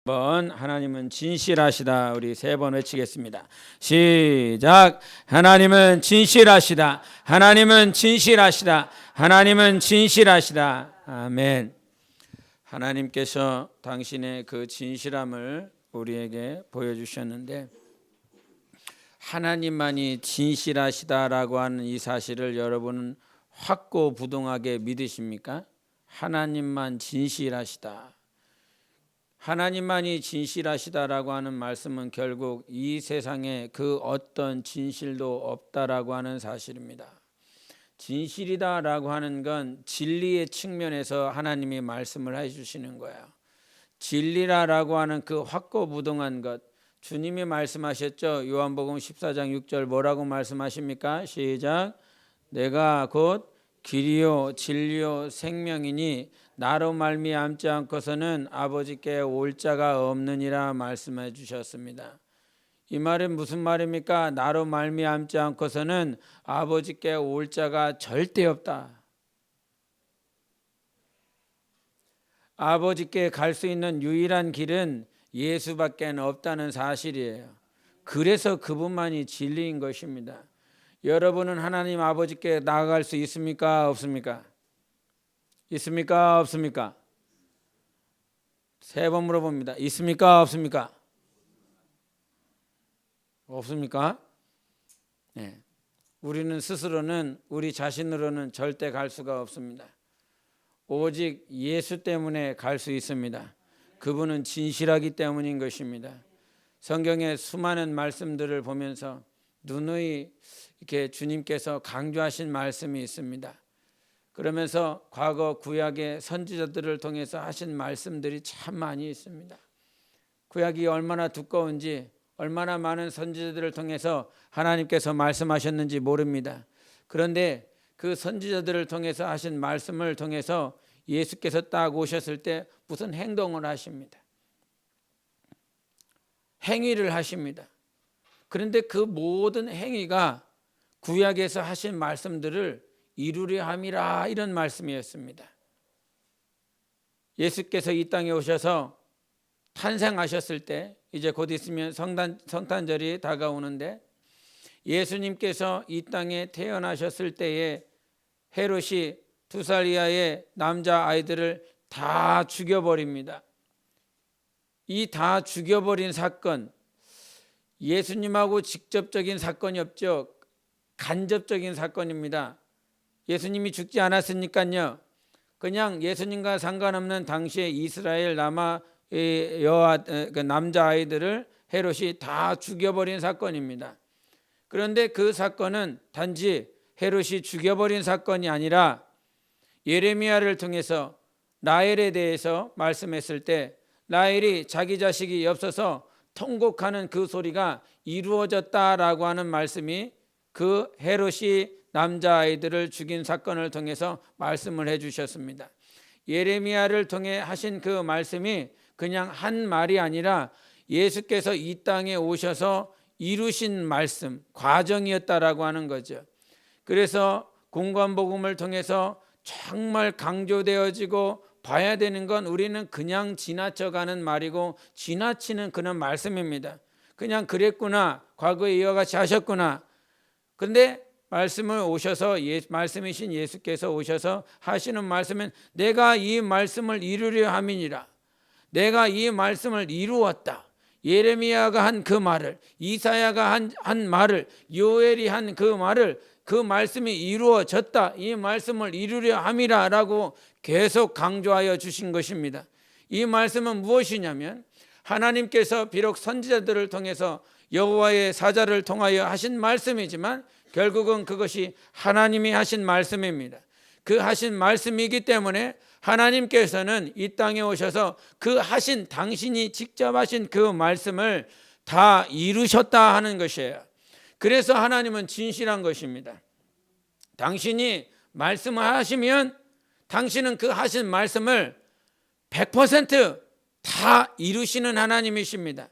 번 하나님은 진실하시다. 우리 세 번 외치겠습니다. 시작. 하나님은 진실하시다. 하나님은 진실하시다. 하나님은 진실하시다. 아멘. 하나님께서 당신의 그 진실함을 우리에게 보여주셨는데, 하나님만이 진실하시다라고 하는 이 사실을 여러분은 확고부동하게 믿으십니까? 하나님만 진실하시다. 하나님만이 진실하시다라고 하는 말씀은 결국 이 세상에 그 어떤 진실도 없다라고 하는 사실입니다. 진실이다라고 하는 건 진리의 측면에서 하나님이 말씀을 해주시는 거예요. 진리라고 하는 그 확고부동한 것, 주님이 말씀하셨죠. 요한복음 14장 6절 뭐라고 말씀하십니까? 시작. 내가 곧 길이요 진리요 생명이니 나로 말미암지 않고서는 아버지께 올 자가 없느니라 말씀해 주셨습니다. 이 말은 무슨 말입니까? 나로 말미암지 않고서는 아버지께 올 자가 절대 없다. 아버지께 갈 수 있는 유일한 길은 예수밖에 없다는 사실이에요. 그래서 그분만이 진리인 것입니다. 여러분은 하나님 아버지께 나아갈 수 있습니까? 없습니까? 있습니까? 없습니까? 세 번 물어봅니다. 있습니까? 없습니까? 없습니까? 네. 우리는 스스로는 우리 자신으로는 절대 갈 수가 없습니다. 오직 예수 때문에 갈 수 있습니다. 그분은 진실하기 때문인 것입니다. 성경의 수많은 말씀들을 보면서 누누이 이렇게 주님께서 강조하신 말씀이 있습니다. 그러면서 과거 구약의 선지자들을 통해서 하신 말씀들이 참 많이 있습니다. 구약이 얼마나 두꺼운지, 얼마나 많은 선지자들을 통해서 하나님께서 말씀하셨는지 모릅니다. 그런데 그 선지자들을 통해서 하신 말씀을 통해서 예수께서 딱 오셨을 때 무슨 행동을 하십니다. 행위를 하십니다. 그런데 그 모든 행위가 구약에서 하신 말씀들을 이루려 함이라, 이런 말씀이었습니다. 예수께서 이 땅에 오셔서 탄생하셨을 때, 이제 곧 있으면 성탄절이 다가오는데, 예수님께서 이 땅에 태어나셨을 때에 헤롯이 2살 이하의 남자 아이들을 다 죽여버립니다. 이 다 죽여버린 사건, 예수님하고 직접적인 사건이 없죠. 간접적인 사건입니다. 예수님이 죽지 않았으니까요, 그냥 예수님과 상관없는 당시의 이스라엘 남아 남자 아이들을 헤롯이 다 죽여버린 사건입니다. 그런데 그 사건은 단지 헤롯이 죽여버린 사건이 아니라 예레미야를 통해서 라헬에 대해서 말씀했을 때 라헬이 자기 자식이 없어서 통곡하는 그 소리가 이루어졌다라고 하는 말씀이 그 헤롯이 남자아이들을 죽인 사건을 통해서 말씀을 해주셨습니다. 예레미야를 통해 하신 그 말씀이 그냥 한 말이 아니라 예수께서 이 땅에 오셔서 이루신 말씀, 과정이었다라고 하는 거죠. 그래서 공관복음을 통해서 정말 강조되어지고 봐야 되는 건 우리는 그냥 지나쳐가는 말이고 지나치는 그런 말씀입니다. 그냥 그랬구나, 과거에 이와 같이 하셨구나. 그런데 말씀을 오셔서 말씀이신 예수께서 오셔서 하시는 말씀은 내가 이 말씀을 이루려 함이니라. 내가 이 말씀을 이루었다. 예레미야가 한 그 말을, 이사야가 한 말을, 요엘이 한 그 말을, 그 말씀이 이루어졌다. 이 말씀을 이루려 함이라 라고 계속 강조하여 주신 것입니다. 이 말씀은 무엇이냐면 하나님께서 비록 선지자들을 통해서 여호와의 사자를 통하여 하신 말씀이지만 결국은 그것이 하나님이 하신 말씀입니다. 그 하신 말씀이기 때문에 하나님께서는 이 땅에 오셔서 그 하신, 당신이 직접 하신 그 말씀을 다 이루셨다 하는 것이에요. 그래서 하나님은 진실한 것입니다. 당신이 말씀을 하시면 당신은 그 하신 말씀을 100% 다 이루시는 하나님이십니다.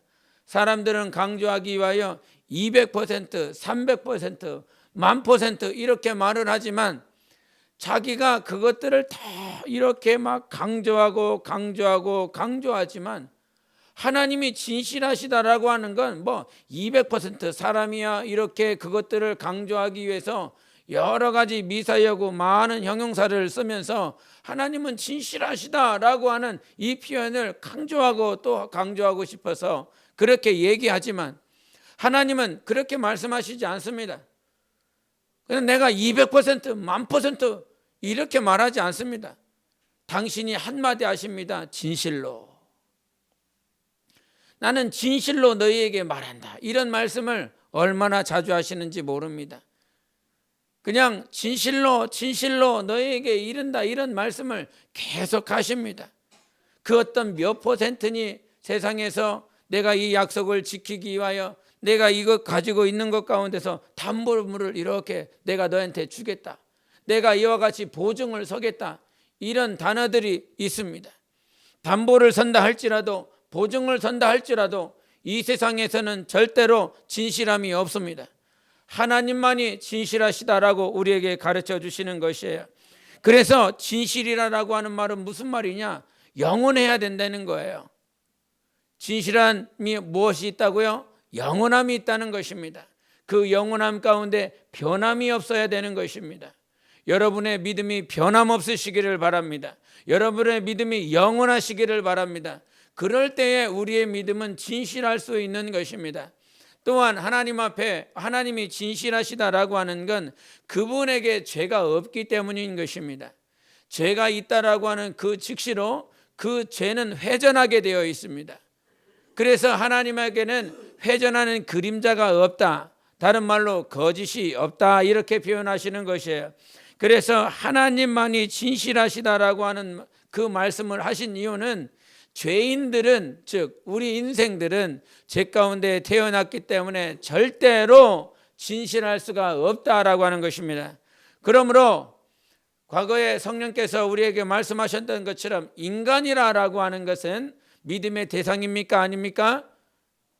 사람들은 강조하기 위하여 200%, 300%, 1000% 이렇게 말을 하지만 자기가 그것들을 다 이렇게 막 강조하지만 하나님이 진실하시다라고 하는 건 뭐 200% 사람이야 이렇게 그것들을 강조하기 위해서 여러 가지 미사여구 많은 형용사를 쓰면서 하나님은 진실하시다라고 하는 이 표현을 강조하고 또 강조하고 싶어서 그렇게 얘기하지만 하나님은 그렇게 말씀하시지 않습니다. 그래서 내가 200%, 1000% 이렇게 말하지 않습니다. 당신이 한마디 하십니다. 진실로. 나는 진실로 너희에게 말한다. 이런 말씀을 얼마나 자주 하시는지 모릅니다. 그냥 진실로 너희에게 이른다 이런 말씀을 계속 하십니다. 그 어떤 몇 퍼센트니 세상에서 내가 이 약속을 지키기 위하여 내가 이것 가지고 있는 것 가운데서 담보물을 이렇게 내가 너한테 주겠다. 내가 이와 같이 보증을 서겠다. 이런 단어들이 있습니다. 담보를 선다 할지라도 보증을 선다 할지라도 이 세상에서는 절대로 진실함이 없습니다. 하나님만이 진실하시다라고 우리에게 가르쳐 주시는 것이에요. 그래서 진실이라고 하는 말은 무슨 말이냐? 영원해야 된다는 거예요. 진실함이 무엇이 있다고요? 영원함이 있다는 것입니다. 그 영원함 가운데 변함이 없어야 되는 것입니다. 여러분의 믿음이 변함없으시기를 바랍니다. 여러분의 믿음이 영원하시기를 바랍니다. 그럴 때에 우리의 믿음은 진실할 수 있는 것입니다. 또한 하나님 앞에 하나님이 진실하시다라고 하는 건 그분에게 죄가 없기 때문인 것입니다. 죄가 있다라고 하는 그 즉시로 그 죄는 회전하게 되어 있습니다. 그래서 하나님에게는 회전하는 그림자가 없다. 다른 말로 거짓이 없다. 이렇게 표현하시는 것이에요. 그래서 하나님만이 진실하시다라고 하는 그 말씀을 하신 이유는 죄인들은 즉 우리 인생들은 죄 가운데 태어났기 때문에 절대로 진실할 수가 없다라고 하는 것입니다. 그러므로 과거에 성령께서 우리에게 말씀하셨던 것처럼 인간이라고 하는 것은 믿음의 대상입니까? 아닙니까?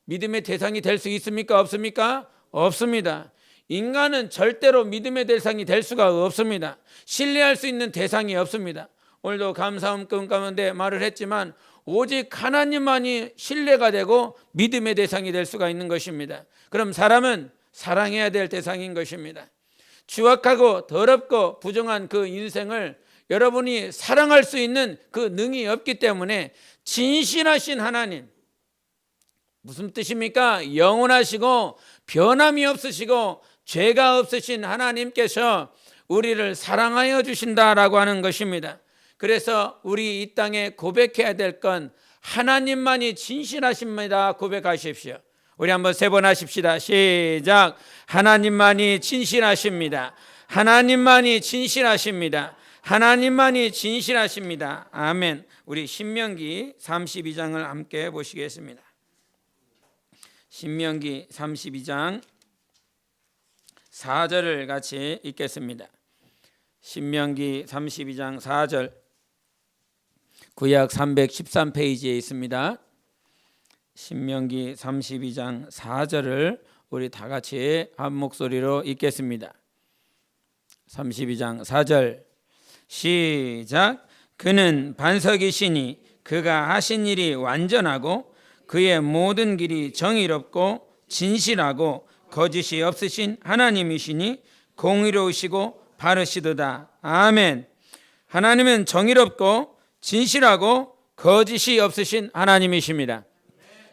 믿음의 대상이 될 수 있습니까? 없습니까? 없습니다. 인간은 절대로 믿음의 대상이 될 수가 없습니다. 신뢰할 수 있는 대상이 없습니다. 오늘도 감사함금 가운데 말을 했지만 오직 하나님만이 신뢰가 되고 믿음의 대상이 될 수가 있는 것입니다. 그럼 사람은 사랑해야 될 대상인 것입니다. 추악하고 더럽고 부정한 그 인생을 여러분이 사랑할 수 있는 그 능이 없기 때문에 진실하신 하나님, 무슨 뜻입니까? 영원하시고 변함이 없으시고 죄가 없으신 하나님께서 우리를 사랑하여 주신다라고 하는 것입니다. 그래서 우리 이 땅에 고백해야 될 건 하나님만이 진실하십니다. 고백하십시오. 우리 한번 3번 하십시다. 시작. 하나님만이 진실하십니다. 하나님만이 진실하십니다. 하나님만이 진실하십니다. 아멘. 우리 신명기 32장을 함께 보시겠습니다. 신명기 32장 4절을 같이 읽겠습니다. 신명기 32장 4절 구약 313페이지에 있습니다. 신명기 32장 4절을 우리 다 같이 한 목소리로 읽겠습니다. 32장 4절 시작. 그는 반석이시니 그가 하신 일이 완전하고 그의 모든 길이 정의롭고 진실하고 거짓이 없으신 하나님이시니 공의로우시고 바르시도다. 아멘. 하나님은 정의롭고 진실하고 거짓이 없으신 하나님이십니다.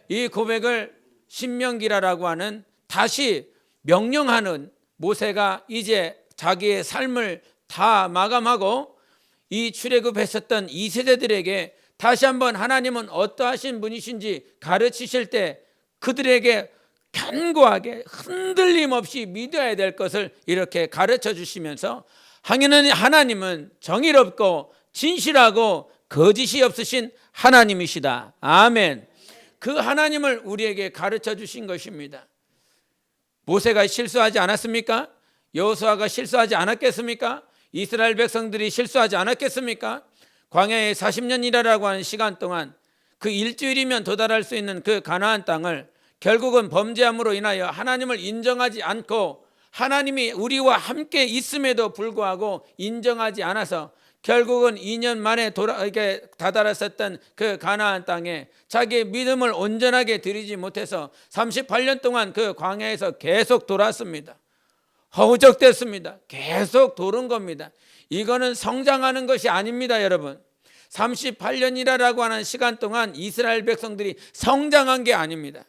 이 고백을 신명기라고 하는 다시 명령하는 모세가 이제 자기의 삶을 다 마감하고 이 출애굽했었던 2세대들에게 다시 한번 하나님은 어떠하신 분이신지 가르치실 때 그들에게 견고하게 흔들림 없이 믿어야 될 것을 이렇게 가르쳐 주시면서 하나님은 정의롭고 진실하고 거짓이 없으신 하나님이시다. 아멘. 그 하나님을 우리에게 가르쳐 주신 것입니다. 모세가 실수하지 않았습니까? 여호수아가 실수하지 않았겠습니까? 이스라엘 백성들이 실수하지 않았겠습니까? 광야에 40년이라고 하는 시간 동안 그 일주일이면 도달할 수 있는 그 가나안 땅을 결국은 범죄함으로 인하여 하나님을 인정하지 않고 하나님이 우리와 함께 있음에도 불구하고 인정하지 않아서 결국은 2년 만에 이렇게 다다랐었던 그 가나안 땅에 자기의 믿음을 온전하게 드리지 못해서 38년 동안 그 광야에서 계속 돌았습니다. 허우적댔습니다. 계속 도른 겁니다. 이거는 성장하는 것이 아닙니다, 여러분. 38년이라고 하는 시간 동안 이스라엘 백성들이 성장한 게 아닙니다.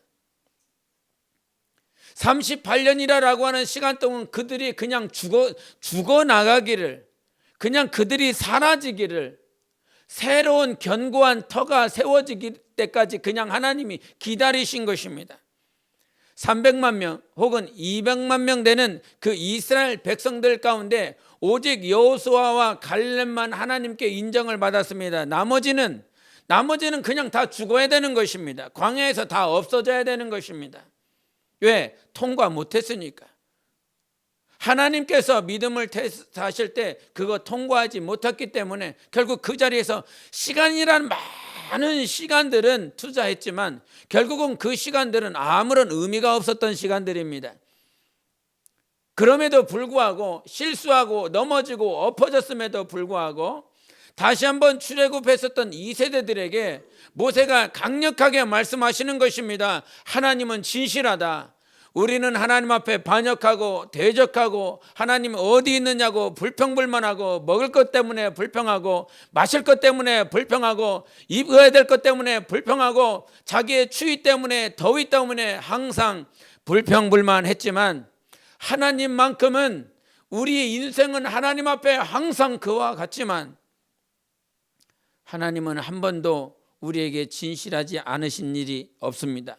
38년이라고 하는 시간 동안 그들이 그냥 죽어 나가기를, 그냥 그들이 사라지기를, 새로운 견고한 터가 세워지기 때까지 그냥 하나님이 기다리신 것입니다. 300만 명 혹은 200만 명 되는 그 이스라엘 백성들 가운데 오직 여호수아와 갈렙만 하나님께 인정을 받았습니다. 나머지는 그냥 다 죽어야 되는 것입니다. 광야에서 다 없어져야 되는 것입니다. 왜? 통과 못했으니까. 하나님께서 믿음을 테스트하실 때 그거 통과하지 못했기 때문에 결국 그 자리에서 시간이란 많은 시간들은 투자했지만 결국은 그 시간들은 아무런 의미가 없었던 시간들입니다. 그럼에도 불구하고 실수하고 넘어지고 엎어졌음에도 불구하고 다시 한번 출애굽했었던 이 세대들에게 모세가 강력하게 말씀하시는 것입니다. 하나님은 진실하다. 우리는 하나님 앞에 반역하고 대적하고 하나님 어디 있느냐고 불평불만하고 먹을 것 때문에 불평하고 마실 것 때문에 불평하고 입어야 될 것 때문에 불평하고 자기의 추위 때문에 더위 때문에 항상 불평불만했지만 하나님만큼은 우리의 인생은 하나님 앞에 항상 그와 같지만 하나님은 한 번도 우리에게 진실하지 않으신 일이 없습니다.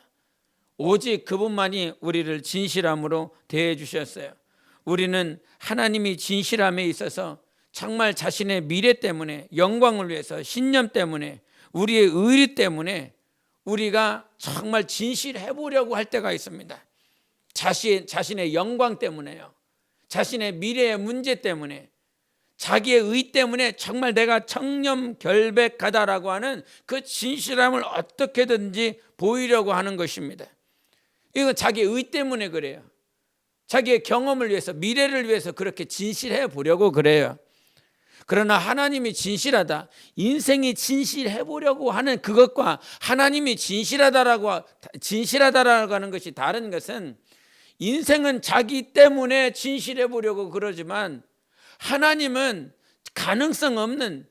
오직 그분만이 우리를 진실함으로 대해 주셨어요. 우리는 하나님이 진실함에 있어서 정말 자신의 미래 때문에, 영광을 위해서, 신념 때문에, 우리의 의리 때문에 우리가 정말 진실해 보려고 할 때가 있습니다. 자신의 영광 때문에요. 자신의 미래의 문제 때문에, 자기의 의 때문에 정말 내가 청렴결백하다라고 하는 그 진실함을 어떻게든지 보이려고 하는 것입니다. 이건 자기의 의 때문에 그래요. 자기의 경험을 위해서, 미래를 위해서 그렇게 진실해 보려고 그래요. 그러나 하나님이 진실하다, 인생이 진실해 보려고 하는 그것과 하나님이 진실하다라고 하는 것이 다른 것은, 인생은 자기 때문에 진실해 보려고 그러지만 하나님은 가능성 없는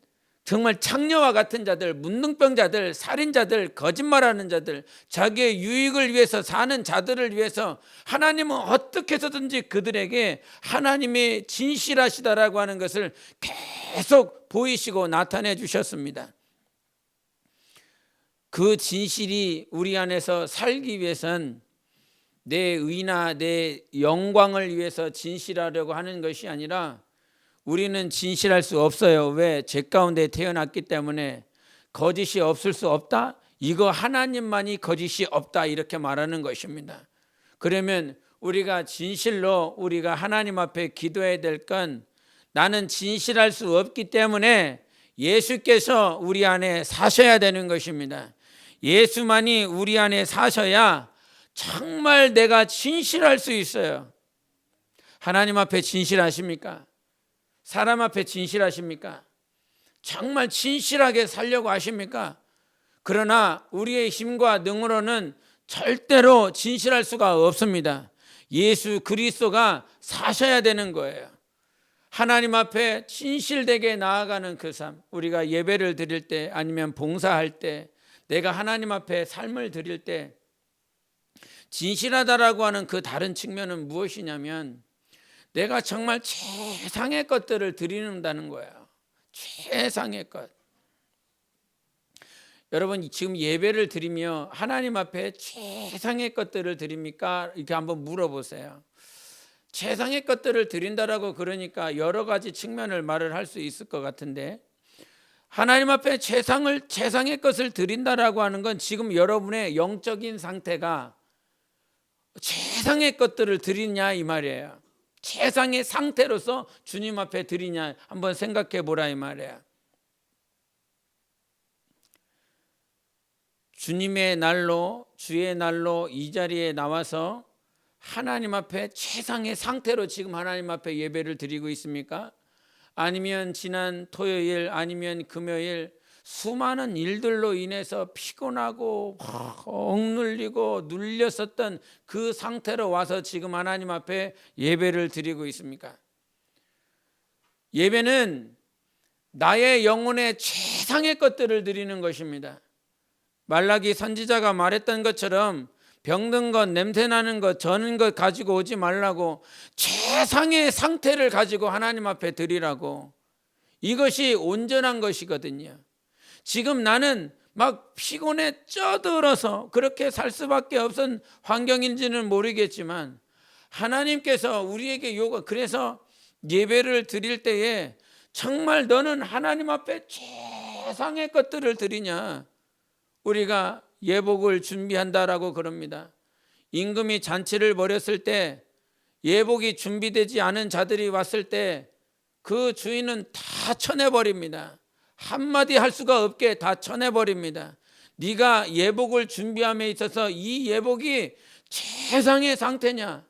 정말 창녀와 같은 자들, 문둥병자들, 살인자들, 거짓말하는 자들, 자기의 유익을 위해서 사는 자들을 위해서 하나님은 어떻게 해서든지 그들에게 하나님이 진실하시다라고 하는 것을 계속 보이시고 나타내 주셨습니다. 그 진실이 우리 안에서 살기 위해선 내 의나 내 영광을 위해서 진실하려고 하는 것이 아니라 우리는 진실할 수 없어요. 왜? 죄 가운데 태어났기 때문에. 거짓이 없을 수 없다? 이거 하나님만이 거짓이 없다 이렇게 말하는 것입니다. 그러면 우리가 진실로 우리가 하나님 앞에 기도해야 될 건, 나는 진실할 수 없기 때문에 예수께서 우리 안에 사셔야 되는 것입니다. 예수만이 우리 안에 사셔야 정말 내가 진실할 수 있어요. 하나님 앞에 진실하십니까? 사람 앞에 진실하십니까? 정말 진실하게 살려고 하십니까? 그러나 우리의 힘과 능으로는 절대로 진실할 수가 없습니다. 예수 그리스도가 사셔야 되는 거예요. 하나님 앞에 진실되게 나아가는 그 삶, 우리가 예배를 드릴 때 아니면 봉사할 때, 내가 하나님 앞에 삶을 드릴 때 진실하다라고 하는 그 다른 측면은 무엇이냐면, 내가 정말 최상의 것들을 드리는다는 거예요. 최상의 것. 여러분 지금 예배를 드리며 하나님 앞에 최상의 것들을 드립니까? 이렇게 한번 물어보세요. 최상의 것들을 드린다라고 그러니까 여러 가지 측면을 말을 할 수 있을 것 같은데, 하나님 앞에 최상의 것을 드린다라고 하는 건 지금 여러분의 영적인 상태가 최상의 것들을 드리냐 이 말이에요. 최상의 상태로서 주님 앞에 드리냐 한번 생각해 보라 이 말이에요. 주님의 날로, 주의 날로 이 자리에 나와서 하나님 앞에 최상의 상태로 지금 하나님 앞에 예배를 드리고 있습니까? 아니면 지난 토요일 아니면 금요일 수많은 일들로 인해서 피곤하고 억눌리고 눌렸었던 그 상태로 와서 지금 하나님 앞에 예배를 드리고 있습니까? 예배는 나의 영혼의 최상의 것들을 드리는 것입니다. 말라기 선지자가 말했던 것처럼 병든 것, 냄새나는 것, 저는 것 가지고 오지 말라고, 최상의 상태를 가지고 하나님 앞에 드리라고. 이것이 온전한 것이거든요. 지금 나는 막 피곤에 쪄들어서 그렇게 살 수밖에 없은 환경인지는 모르겠지만 하나님께서 우리에게 그래서 예배를 드릴 때에 정말 너는 하나님 앞에 최상의 것들을 드리냐, 우리가 예복을 준비한다라고 그럽니다. 임금이 잔치를 벌였을 때 예복이 준비되지 않은 자들이 왔을 때 그 주인은 다 쳐내버립니다. 한마디 할 수가 없게 다 쳐내버립니다. 네가 예복을 준비함에 있어서 이 예복이 최상의 상태냐,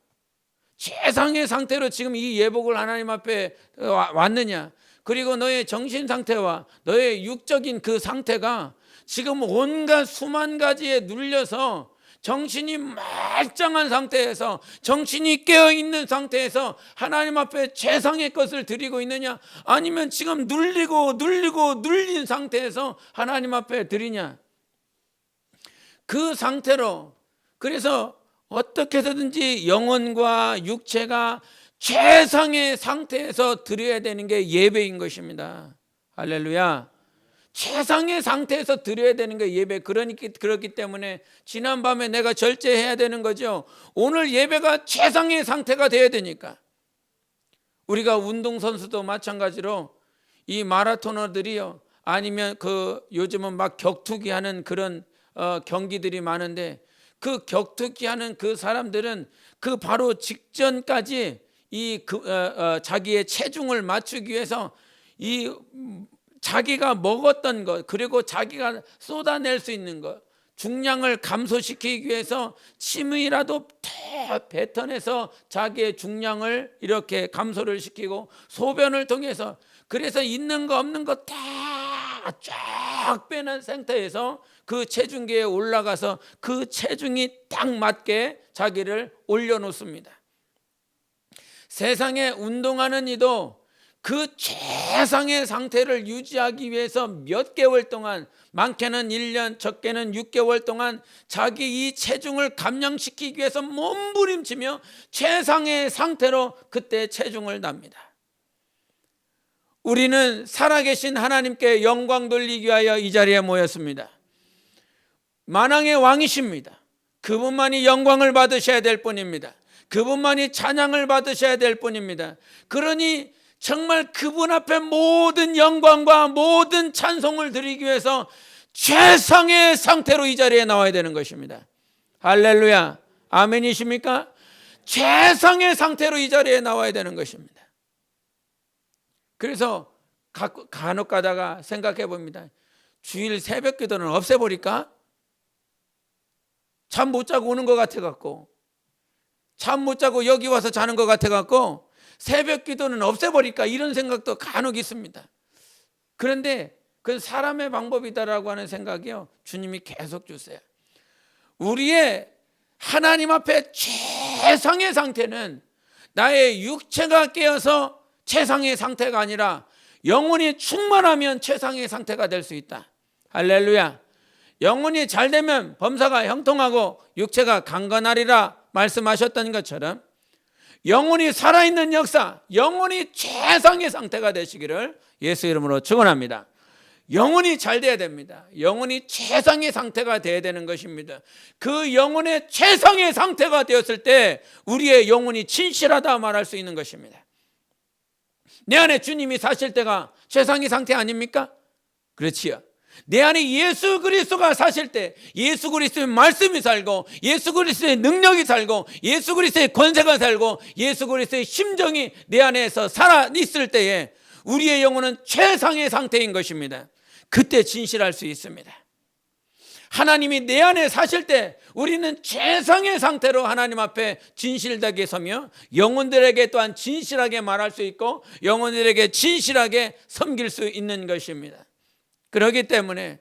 최상의 상태로 지금 이 예복을 하나님 앞에 왔느냐, 그리고 너의 정신 상태와 너의 육적인 그 상태가 지금 온갖 수만 가지에 눌려서 정신이 말짱한 상태에서, 정신이 깨어있는 상태에서 하나님 앞에 최상의 것을 드리고 있느냐, 아니면 지금 눌린 상태에서 하나님 앞에 드리냐. 그 상태로, 그래서 어떻게 해서든지 영혼과 육체가 최상의 상태에서 드려야 되는 게 예배인 것입니다. 할렐루야. 최상의 상태에서 드려야 되는 게 예배. 그렇기 때문에 지난밤에 내가 절제해야 되는 거죠. 오늘 예배가 최상의 상태가 돼야 되니까. 우리가 운동선수도 마찬가지로 이 마라토너들이요, 아니면 요즘은 막 격투기 하는 그런 경기들이 많은데, 그 격투기 하는 그 사람들은 그 바로 직전까지 자기의 체중을 맞추기 위해서 자기가 먹었던 것, 그리고 자기가 쏟아낼 수 있는 것, 중량을 감소시키기 위해서 침이라도 뱉어내서 자기의 중량을 이렇게 감소를 시키고, 소변을 통해서, 그래서 있는 거 없는 거 다 쫙 빼는 상태에서 그 체중계에 올라가서 그 체중이 딱 맞게 자기를 올려놓습니다. 세상에 운동하는 이도 그 최상의 상태를 유지하기 위해서 몇 개월 동안, 많게는 1년, 적게는 6개월 동안 자기 이 체중을 감량시키기 위해서 몸부림치며 최상의 상태로 그때 체중을 납니다. 우리는 살아계신 하나님께 영광 돌리기 위하여 이 자리에 모였습니다. 만왕의 왕이십니다. 그분만이 영광을 받으셔야 될 뿐입니다. 그분만이 찬양을 받으셔야 될 뿐입니다. 그러니 정말 그분 앞에 모든 영광과 모든 찬송을 드리기 위해서 최상의 상태로 이 자리에 나와야 되는 것입니다. 할렐루야. 아멘이십니까? 최상의 상태로 이 자리에 나와야 되는 것입니다. 그래서 간혹 가다가 생각해 봅니다. 주일 새벽 기도는 없애버릴까? 잠 못 자고 오는 것 같아 갖고, 잠 못 자고 여기 와서 자는 것 같아 갖고 새벽 기도는 없애버릴까, 이런 생각도 간혹 있습니다. 그런데 그건 사람의 방법이다라고 하는 생각이요, 주님이 계속 주세요. 우리의 하나님 앞에 최상의 상태는 나의 육체가 깨어서 최상의 상태가 아니라 영혼이 충만하면 최상의 상태가 될 수 있다. 할렐루야. 영혼이 잘 되면 범사가 형통하고 육체가 강건하리라 말씀하셨던 것처럼, 영혼이 살아있는 역사, 영혼이 최상의 상태가 되시기를 예수 이름으로 축원합니다. 영혼이 잘 돼야 됩니다. 영혼이 최상의 상태가 돼야 되는 것입니다. 그 영혼의 최상의 상태가 되었을 때 우리의 영혼이 진실하다 말할 수 있는 것입니다. 내 안에 주님이 사실 때가 최상의 상태 아닙니까? 그렇지요. 내 안에 예수 그리스도가 사실 때, 예수 그리스도의 말씀이 살고, 예수 그리스도의 능력이 살고, 예수 그리스도의 권세가 살고, 예수 그리스도의 심정이 내 안에서 살아있을 때에 우리의 영혼은 최상의 상태인 것입니다. 그때 진실할 수 있습니다. 하나님이 내 안에 사실 때 우리는 최상의 상태로 하나님 앞에 진실되게 서며 영혼들에게 또한 진실하게 말할 수 있고 영혼들에게 진실하게 섬길 수 있는 것입니다. 그렇기 때문에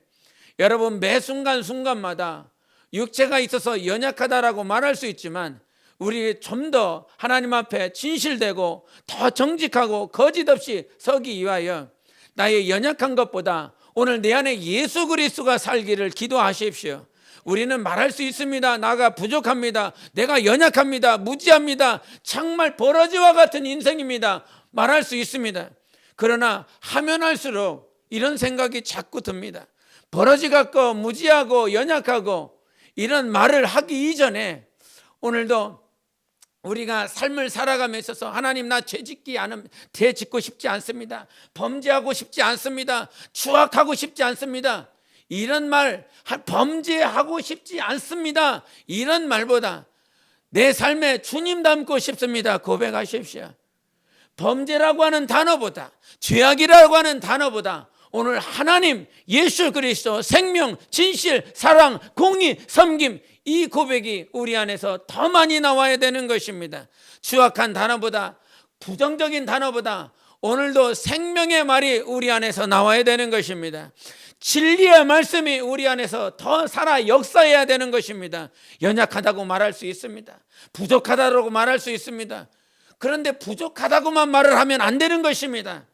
여러분, 매 순간순간마다 육체가 있어서 연약하다라고 말할 수 있지만 우리 좀 더 하나님 앞에 진실되고 더 정직하고 거짓 없이 서기 위하여 나의 연약한 것보다 오늘 내 안에 예수 그리스도가 살기를 기도하십시오. 우리는 말할 수 있습니다. 나가 부족합니다. 내가 연약합니다. 무지합니다. 정말 버러지와 같은 인생입니다. 말할 수 있습니다. 그러나 하면 할수록 이런 생각이 자꾸 듭니다. 버러지 같고 무지하고 연약하고 이런 말을 하기 이전에 오늘도 우리가 삶을 살아가며 있어서 하나님, 나 죄 짓고 싶지 않습니다. 범죄하고 싶지 않습니다. 추악하고 싶지 않습니다. 이런 말, 범죄하고 싶지 않습니다. 이런 말보다 내 삶에 주님 닮고 싶습니다. 고백하십시오. 범죄라고 하는 단어보다, 죄악이라고 하는 단어보다 오늘 하나님, 예수 그리스도, 생명, 진실, 사랑, 공의, 섬김, 이 고백이 우리 안에서 더 많이 나와야 되는 것입니다. 추악한 단어보다, 부정적인 단어보다 오늘도 생명의 말이 우리 안에서 나와야 되는 것입니다. 진리의 말씀이 우리 안에서 더 살아 역사해야 되는 것입니다. 연약하다고 말할 수 있습니다. 부족하다고 말할 수 있습니다. 그런데 부족하다고만 말을 하면 안 되는 것입니다.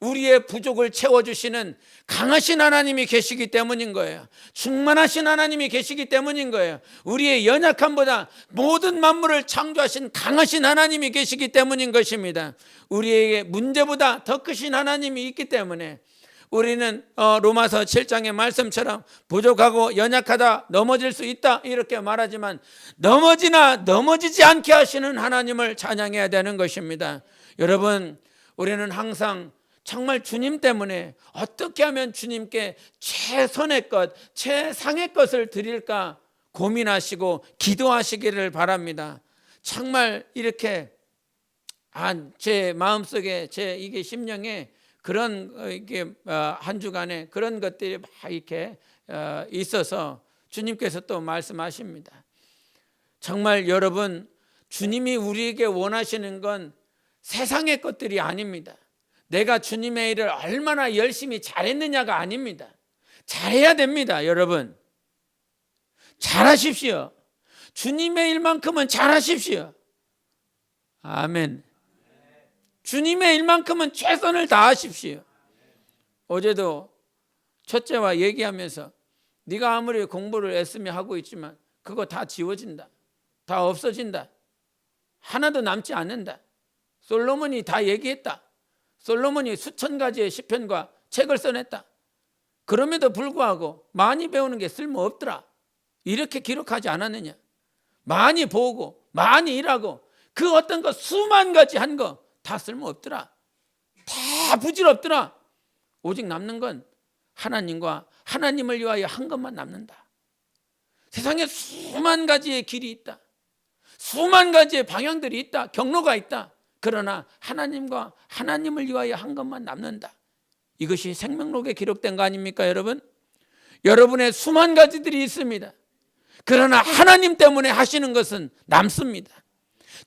우리의 부족을 채워주시는 강하신 하나님이 계시기 때문인 거예요. 충만하신 하나님이 계시기 때문인 거예요. 우리의 연약함보다 모든 만물을 창조하신 강하신 하나님이 계시기 때문인 것입니다. 우리에게 문제보다 더 크신 하나님이 있기 때문에 우리는 로마서 7장의 말씀처럼 부족하고 연약하다, 넘어질 수 있다 이렇게 말하지만 넘어지나 넘어지지 않게 하시는 하나님을 찬양해야 되는 것입니다. 여러분, 우리는 항상 정말 주님 때문에 어떻게 하면 주님께 최선의 것, 최상의 것을 드릴까 고민하시고 기도하시기를 바랍니다. 정말 이렇게 제 마음속에, 제 이게 심령에 그런 이게 한 주간에 그런 것들이 막 이렇게 있어서 주님께서 또 말씀하십니다. 정말 여러분, 주님이 우리에게 원하시는 건 세상의 것들이 아닙니다. 내가 주님의 일을 얼마나 열심히 잘했느냐가 아닙니다. 잘해야 됩니다. 여러분, 잘하십시오. 주님의 일만큼은 잘하십시오. 아멘. 주님의 일만큼은 최선을 다하십시오. 어제도 첫째와 얘기하면서 네가 아무리 공부를 애쓰며 하고 있지만 그거 다 지워진다. 다 없어진다. 하나도 남지 않는다. 솔로몬이 다 얘기했다. 솔로몬이 수천 가지의 시편과 책을 써냈다. 그럼에도 불구하고 많이 배우는 게 쓸모없더라. 이렇게 기록하지 않았느냐. 많이 보고 많이 일하고 그 어떤 거 수만 가지 한 거 다 쓸모없더라. 다 부질없더라. 오직 남는 건 하나님과 하나님을 위하여 한 것만 남는다. 세상에 수만 가지의 길이 있다. 수만 가지의 방향들이 있다. 경로가 있다. 그러나 하나님과 하나님을 위하여 한 것만 남는다. 이것이 생명록에 기록된 거 아닙니까, 여러분? 여러분의 수만 가지들이 있습니다. 그러나 하나님 때문에 하시는 것은 남습니다.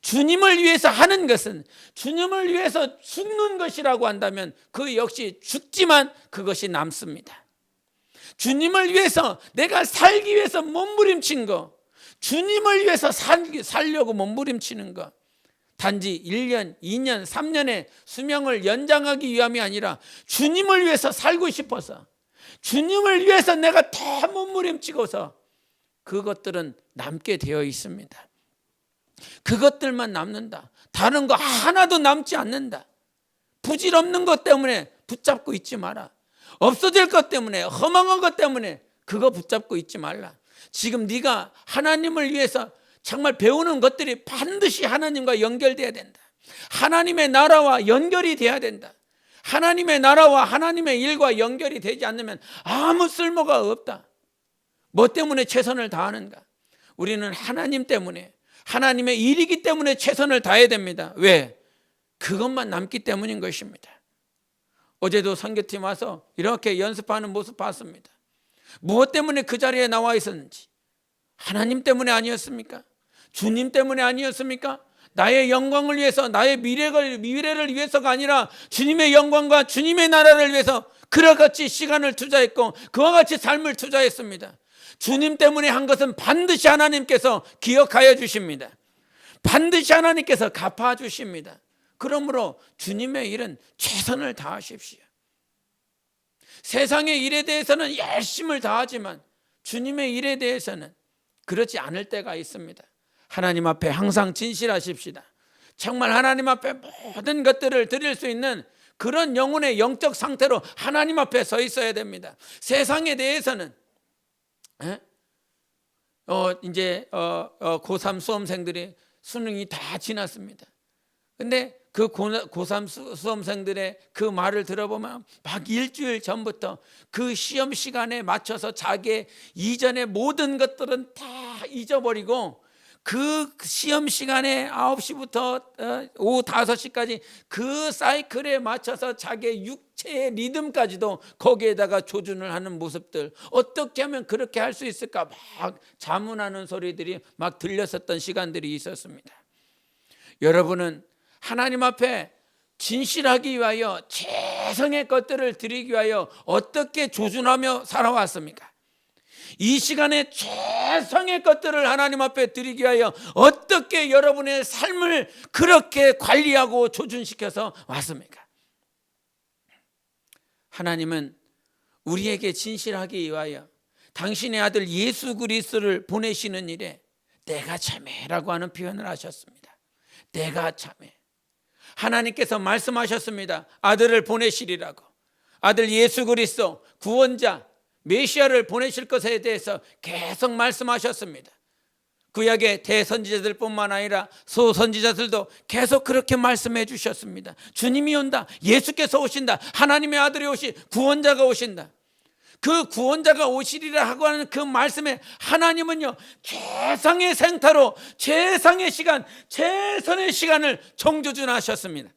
주님을 위해서 하는 것은, 주님을 위해서 죽는 것이라고 한다면 그 역시 죽지만 그것이 남습니다. 주님을 위해서, 내가 살기 위해서 몸부림친 거, 주님을 위해서 살려고 몸부림치는 거, 단지 1년, 2년, 3년의 수명을 연장하기 위함이 아니라 주님을 위해서 살고 싶어서, 주님을 위해서 내가 더 몸부림치고서 그것들은 남게 되어 있습니다. 그것들만 남는다. 다른 거 하나도 남지 않는다. 부질없는 것 때문에 붙잡고 있지 마라. 없어질 것 때문에, 허망한 것 때문에 그거 붙잡고 있지 말라. 지금 네가 하나님을 위해서 정말 배우는 것들이 반드시 하나님과 연결돼야 된다. 하나님의 나라와 연결이 돼야 된다. 하나님의 나라와 하나님의 일과 연결이 되지 않으면 아무 쓸모가 없다. 뭐 때문에 최선을 다하는가? 우리는 하나님 때문에, 하나님의 일이기 때문에 최선을 다해야 됩니다. 왜? 그것만 남기 때문인 것입니다. 어제도 선교팀 와서 이렇게 연습하는 모습 봤습니다. 무엇 때문에 그 자리에 나와 있었는지, 하나님 때문에 아니었습니까? 주님 때문에 아니었습니까? 나의 영광을 위해서, 나의 미래를 위해서가 아니라 주님의 영광과 주님의 나라를 위해서 그와 같이 시간을 투자했고 그와 같이 삶을 투자했습니다. 주님 때문에 한 것은 반드시 하나님께서 기억하여 주십니다. 반드시 하나님께서 갚아주십니다. 그러므로 주님의 일은 최선을 다하십시오. 세상의 일에 대해서는 열심을 다하지만 주님의 일에 대해서는 그렇지 않을 때가 있습니다. 하나님 앞에 항상 진실하십시다. 정말 하나님 앞에 모든 것들을 드릴 수 있는 그런 영혼의 영적 상태로 하나님 앞에 서 있어야 됩니다. 세상에 대해서는 이제 고3 수험생들이 수능이 다 지났습니다. 근데 그 고3 수험생들의 그 말을 들어보면 막 일주일 전부터 그 시험 시간에 맞춰서 자기의 이전의 모든 것들은 다 잊어버리고 그 시험 시간에 9시부터 오후 5시까지 그 사이클에 맞춰서 자기의 육체의 리듬까지도 거기에다가 조준을 하는 모습들, 어떻게 하면 그렇게 할 수 있을까 막 자문하는 소리들이 막 들렸었던 시간들이 있었습니다. 여러분은 하나님 앞에 진실하기 위하여 최선의 것들을 드리기 위하여 어떻게 조준하며 살아왔습니까? 이 시간에 최선의 것들을 하나님 앞에 드리기 위하여 어떻게 여러분의 삶을 그렇게 관리하고 조준시켜서 왔습니까? 하나님은 우리에게 진실하기 위하여 당신의 아들 예수 그리스도를 보내시는 일에 내가 참회라고 하는 표현을 하셨습니다. 내가 참회. 하나님께서 말씀하셨습니다. 아들을 보내시리라고. 아들 예수 그리스도 구원자 메시아를 보내실 것에 대해서 계속 말씀하셨습니다. 구약의 대선지자들뿐만 아니라 소선지자들도 계속 그렇게 말씀해 주셨습니다. 주님이 온다. 예수께서 오신다. 하나님의 아들이 구원자가 오신다. 그 구원자가 오시리라 하고 하는 그 말씀에 하나님은요, 최상의 생타로 최상의 시간, 최선의 시간을 정조준하셨습니다.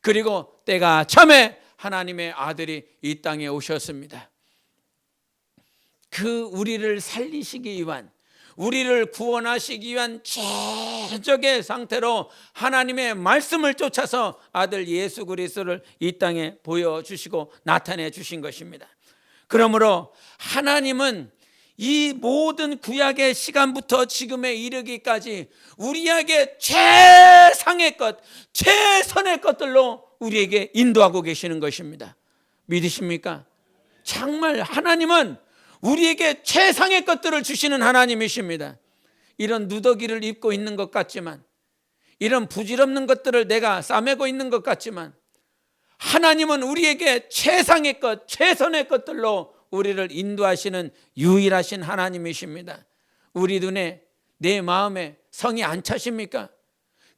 그리고 때가 참에 하나님의 아들이 이 땅에 오셨습니다. 그 우리를 살리시기 위한, 우리를 구원하시기 위한 최적의 상태로 하나님의 말씀을 쫓아서 아들 예수 그리스도를 이 땅에 보여주시고 나타내 주신 것입니다. 그러므로 하나님은 이 모든 구약의 시간부터 지금에 이르기까지 우리에게 최상의 것, 최선의 것들로 우리에게 인도하고 계시는 것입니다. 믿으십니까? 정말 하나님은 우리에게 최상의 것들을 주시는 하나님이십니다. 이런 누더기를 입고 있는 것 같지만, 이런 부질없는 것들을 내가 싸매고 있는 것 같지만, 하나님은 우리에게 최상의 것, 최선의 것들로 우리를 인도하시는 유일하신 하나님이십니다. 우리 눈에, 내 마음에 성이 안 차십니까?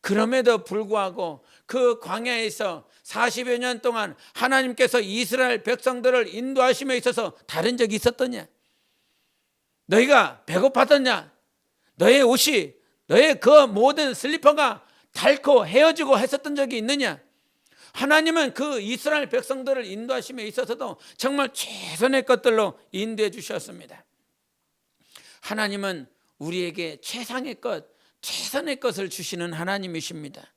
그럼에도 불구하고 그 광야에서 40여 년 동안 하나님께서 이스라엘 백성들을 인도하심에 있어서 다른 적이 있었더냐? 너희가 배고팠더냐? 너의 옷이, 너의 그 모든 슬리퍼가 닳고 헤어지고 했었던 적이 있느냐? 하나님은 그 이스라엘 백성들을 인도하심에 있어서도 정말 최선의 것들로 인도해 주셨습니다. 하나님은 우리에게 최상의 것, 최선의 것을 주시는 하나님이십니다.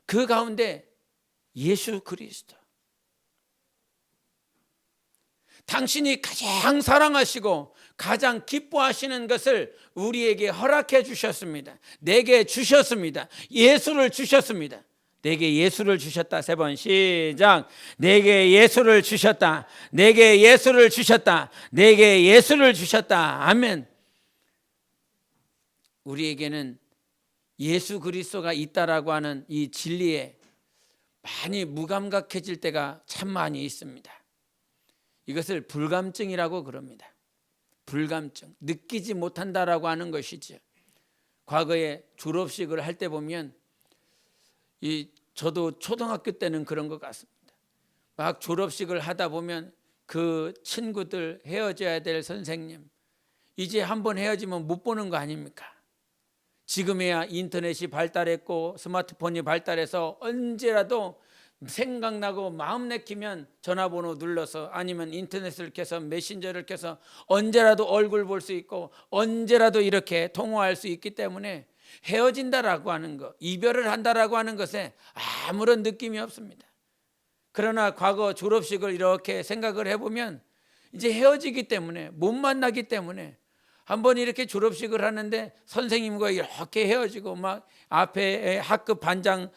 그 가운데 예수 그리스도, 당신이 가장 사랑하시고 가장 기뻐하시는 것을 우리에게 허락해 주셨습니다. 내게 주셨습니다. 예수를 주셨습니다. 내게 예수를 주셨다. 3번 시작. 내게 예수를 주셨다. 내게 예수를 주셨다. 내게 예수를 주셨다. 아멘. 우리에게는 예수 그리스도가 있다라고 하는 이 진리에 많이 무감각해질 때가 참 많이 있습니다. 이것을 불감증이라고 그럽니다. 불감증, 느끼지 못한다라고 하는 것이죠. 과거에 졸업식을 할 때 보면 저도 초등학교 때는 그런 것 같습니다. 막 졸업식을 하다 보면 그 친구들, 헤어져야 될 선생님, 이제 한번 헤어지면 못 보는 거 아닙니까? 지금에야 인터넷이 발달했고 스마트폰이 발달해서 언제라도 생각나고 마음 내키면 전화번호 눌러서 아니면 인터넷을 켜서 메신저를 켜서 언제라도 얼굴 볼 수 있고 언제라도 이렇게 통화할 수 있기 때문에 헤어진다라고 하는 것, 이별을 한다라고 하는 것에 아무런 느낌이 없습니다. 그러나 과거 졸업식을 이렇게 생각을 해보면 이제 헤어지기 때문에, 못 만나기 때문에, 한번 이렇게 졸업식을 하는데 선생님과 이렇게 헤어지고 막 앞에 학급 반장이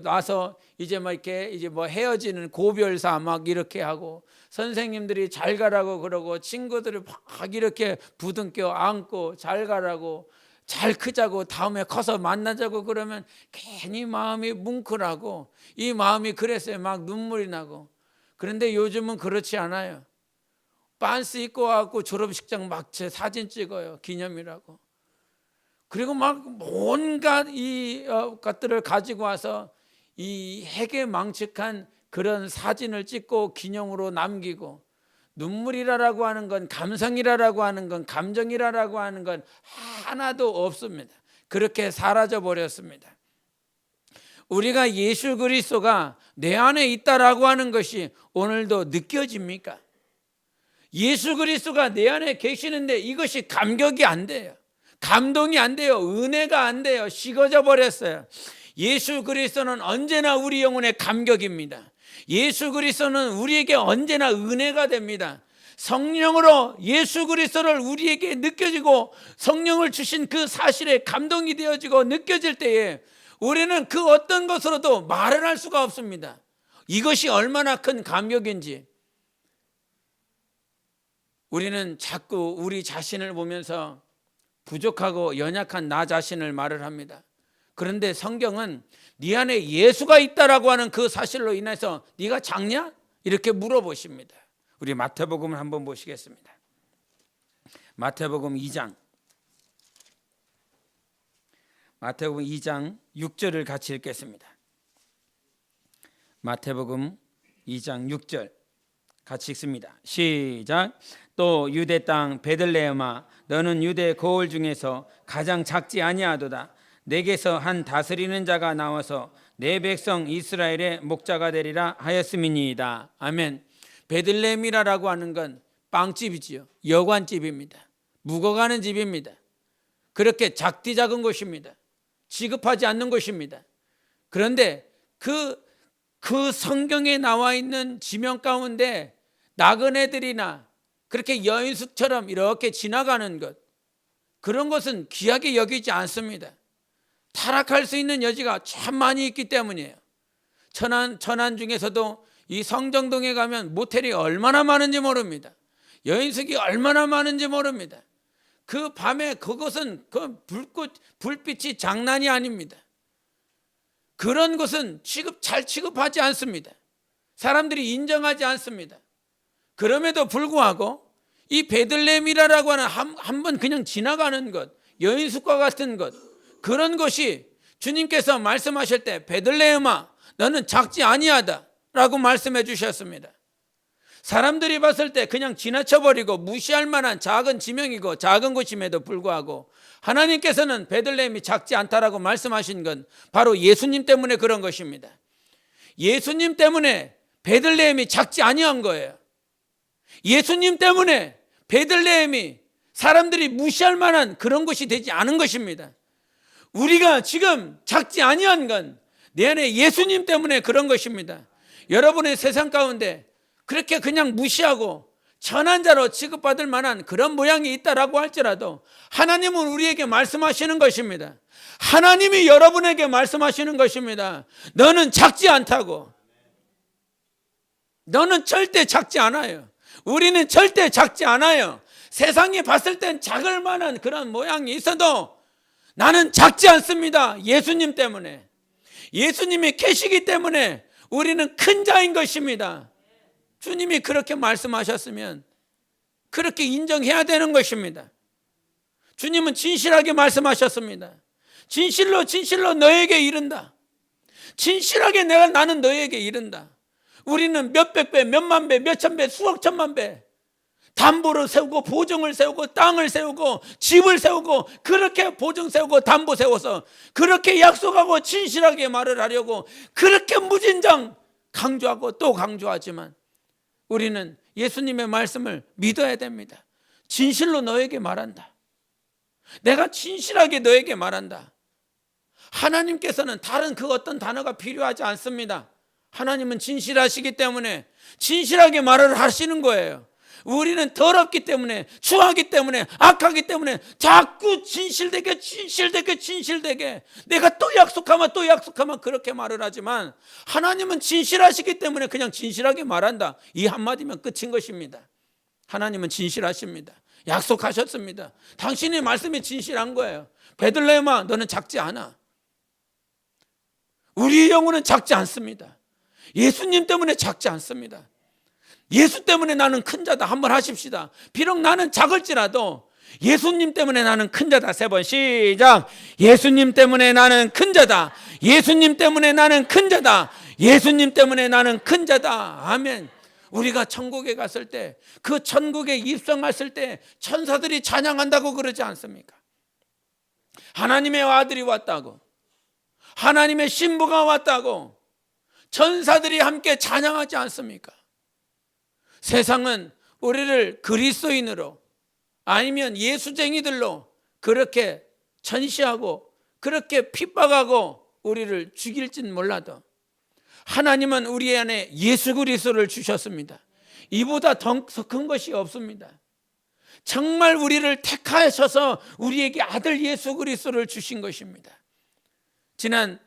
와서 이제 막 이렇게 이제 뭐 헤어지는 고별사 막 이렇게 하고 선생님들이 잘 가라고 그러고 친구들을 막 이렇게 부둥켜 안고 잘 가라고 잘 크자고 다음에 커서 만나자고 그러면 괜히 마음이 뭉클하고 이 마음이 그랬어요. 막 눈물이 나고. 그런데 요즘은 그렇지 않아요. 빤스 입고 와갖고 졸업식장 막 제 사진 찍어요. 기념이라고. 그리고 막 온갖 이 것들을 가지고 와서 이 해괴망측한 그런 사진을 찍고 기념으로 남기고, 눈물이라고 하는 건, 감성이라고 하는 건, 감정이라고 하는 건 하나도 없습니다. 그렇게 사라져 버렸습니다. 우리가 예수 그리스도가 내 안에 있다라고 하는 것이 오늘도 느껴집니까? 예수 그리스도가 내 안에 계시는데 이것이 감격이 안 돼요. 감동이 안 돼요. 은혜가 안 돼요. 식어져 버렸어요. 예수 그리스도는 언제나 우리 영혼의 감격입니다. 예수 그리스도는 우리에게 언제나 은혜가 됩니다. 성령으로 예수 그리스도를 우리에게 느껴지고 성령을 주신 그 사실에 감동이 되어지고 느껴질 때에 우리는 그 어떤 것으로도 말을 할 수가 없습니다. 이것이 얼마나 큰 감격인지. 우리는 자꾸 우리 자신을 보면서 부족하고 연약한 나 자신을 말을 합니다. 그런데 성경은 네 안에 예수가 있다라고 하는 그 사실로 인해서 네가 작냐? 이렇게 물어보십니다. 우리 마태복음을 한번 보시겠습니다. 마태복음 2장 6절을 같이 읽겠습니다. 마태복음 2장 6절 같이 읽습니다. 시작. 또 유대 땅 베들레헴아, 너는 유대 고을 중에서 가장 작지 아니하도다. 내게서 한 다스리는 자가 나와서 내 백성 이스라엘의 목자가 되리라 하였음이니이다. 아멘. 베들레헴이라고 하는 건 빵집이지요. 여관집입니다. 묵어가는 집입니다. 그렇게 작디 작은 곳입니다. 취급하지 않는 곳입니다. 그런데 그 성경에 나와 있는 지명 가운데 나그네들이나 그렇게 여인숙처럼 이렇게 지나가는 것, 그런 것은 귀하게 여기지 않습니다. 타락할 수 있는 여지가 참 많이 있기 때문이에요. 천안 중에서도 이 성정동에 가면 모텔이 얼마나 많은지 모릅니다. 여인숙이 얼마나 많은지 모릅니다. 그 밤에 그것은 그 불빛이 장난이 아닙니다. 그런 것은 잘 취급하지 않습니다. 사람들이 인정하지 않습니다. 그럼에도 불구하고 이 베들레헴이라고 하는 한번 그냥 지나가는 것, 여인숙과 같은 것, 그런 것이 주님께서 말씀하실 때 베들레헴아, 너는 작지 아니하다 라고 말씀해 주셨습니다. 사람들이 봤을 때 그냥 지나쳐버리고 무시할 만한 작은 지명이고 작은 곳임에도 불구하고 하나님께서는 베들레헴이 작지 않다라고 말씀하신 건 바로 예수님 때문에 그런 것입니다. 예수님 때문에 베들레헴이 작지 아니한 거예요. 예수님 때문에 베들레헴이 사람들이 무시할 만한 그런 곳이 되지 않은 것입니다. 우리가 지금 작지 아니한 건 내 안에 예수님 때문에 그런 것입니다. 여러분의 세상 가운데 그렇게 그냥 무시하고 천한 자로 취급받을 만한 그런 모양이 있다라고 할지라도 하나님은 우리에게 말씀하시는 것입니다. 하나님이 여러분에게 말씀하시는 것입니다. 너는 작지 않다고. 너는 절대 작지 않아요. 우리는 절대 작지 않아요. 세상이 봤을 땐 작을 만한 그런 모양이 있어도 나는 작지 않습니다. 예수님 때문에. 예수님이 계시기 때문에 우리는 큰 자인 것입니다. 주님이 그렇게 말씀하셨으면 그렇게 인정해야 되는 것입니다. 주님은 진실하게 말씀하셨습니다. 진실로 너에게 이른다. 진실하게 나는 너에게 이른다. 우리는 몇백 배, 몇만 배, 몇천 배, 수억 천만 배 담보를 세우고 보증을 세우고 땅을 세우고 집을 세우고 그렇게 보증 세우고 담보 세워서 그렇게 약속하고 진실하게 말을 하려고 그렇게 무진장 강조하고 또 강조하지만 우리는 예수님의 말씀을 믿어야 됩니다. 진실로 너에게 말한다. 내가 진실하게 너에게 말한다. 하나님께서는 다른 그 어떤 단어가 필요하지 않습니다. 하나님은 진실하시기 때문에 진실하게 말을 하시는 거예요. 우리는 더럽기 때문에, 추하기 때문에, 악하기 때문에 자꾸 진실되게 내가 또 약속하면 그렇게 말을 하지만 하나님은 진실하시기 때문에 그냥 진실하게 말한다. 이 한마디면 끝인 것입니다. 하나님은 진실하십니다. 약속하셨습니다. 당신의 말씀이 진실한 거예요. 베들레헴아, 너는 작지 않아. 우리의 영혼은 작지 않습니다. 예수님 때문에 작지 않습니다. 예수 때문에 나는 큰 자다. 한번 하십시다. 비록 나는 작을지라도 예수님 때문에 나는 큰 자다. 3번 시작. 예수님 때문에 나는 큰 자다. 예수님 때문에 나는 큰 자다. 예수님 때문에 나는 큰 자다. 아멘. 우리가 천국에 갔을 때, 그 천국에 입성했을 때 천사들이 찬양한다고 그러지 않습니까? 하나님의 아들이 왔다고, 하나님의 신부가 왔다고 천사들이 함께 찬양하지 않습니까? 세상은 우리를 그리스도인으로 아니면 예수쟁이들로 그렇게 전시하고 그렇게 핍박하고 우리를 죽일진 몰라도 하나님은 우리 안에 예수 그리스도를 주셨습니다. 이보다 더 큰 것이 없습니다. 정말 우리를 택하셔서 우리에게 아들 예수 그리스도를 주신 것입니다. 지난